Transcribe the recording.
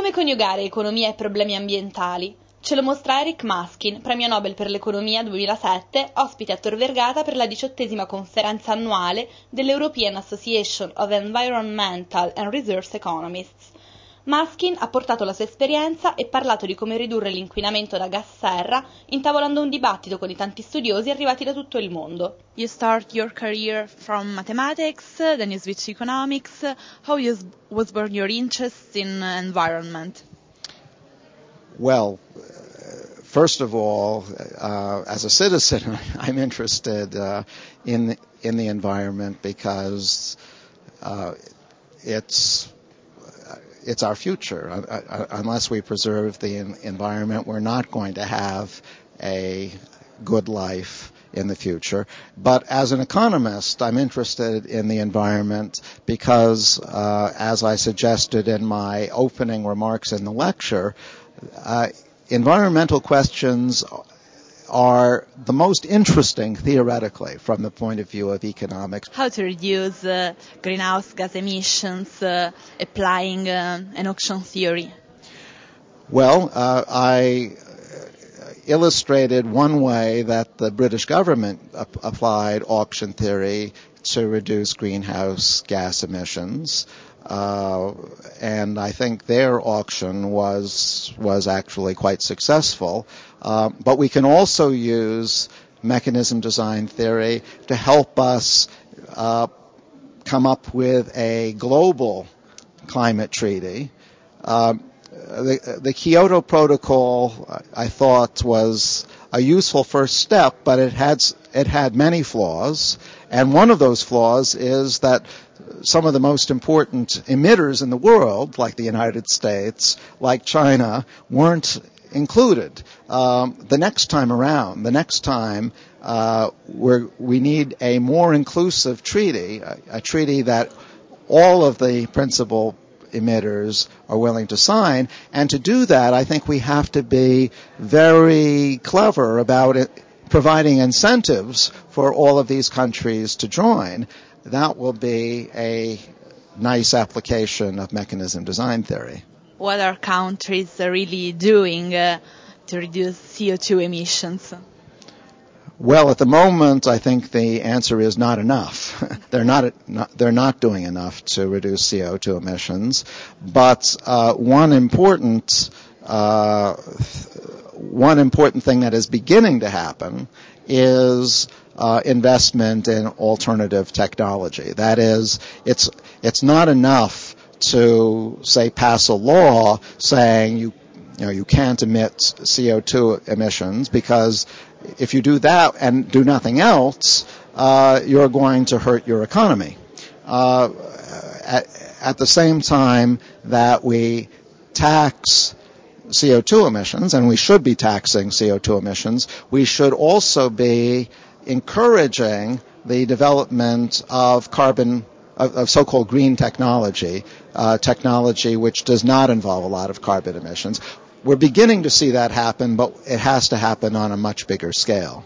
Come coniugare economia e problemi ambientali? Ce lo mostra Eric Maskin, premio Nobel per l'economia 2007, ospite a Tor Vergata per la 18ª conferenza annuale dell'European Association of Environmental and Resource Economists. Maskin ha portato la sua esperienza e parlato di come ridurre l'inquinamento da gas serra, intavolando un dibattito con i tanti studiosi arrivati da tutto il mondo. You start your career from mathematics, then you switch to economics. How was born your interest in environment? Well, first of all, as a citizen, I'm interested in the environment because it's our future. Unless we preserve the environment, we're not going to have a good life in the future. But as an economist, I'm interested in the environment because, as I suggested in my opening remarks in the lecture, environmental questions are the most interesting theoretically from the point of view of economics. How to reduce greenhouse gas emissions applying an auction theory? Well, I illustrated one way that the British government applied auction theory to reduce greenhouse gas emissions. And I think their auction was actually quite successful. But we can also use mechanism design theory to help us come up with a global climate treaty. The Kyoto Protocol, I thought, was a useful first step, but it had many flaws. And one of those flaws is that some of the most important emitters in the world, like the United States, like China, weren't included. The next time we need a more inclusive treaty, a treaty that all of the principal emitters are willing to sign. And to do that, I think we have to be very clever about it, providing incentives for all of these countries to join. That will be a nice application of mechanism design theory. What are countries really doing to reduce CO2 emissions? Well, at the moment, I think the answer is not enough. They're not doing enough to reduce CO2 emissions. But one important thing that is beginning to happen is investment in alternative technology. That is, it's not enough to say pass a law saying you can't emit CO2 emissions, because if you do that and do nothing else, you're going to hurt your economy. At the same time that we tax CO2 emissions, and we should be taxing CO2 emissions, we should also be encouraging the development of of so-called green technology, technology which does not involve a lot of carbon emissions. We're beginning to see that happen, but it has to happen on a much bigger scale.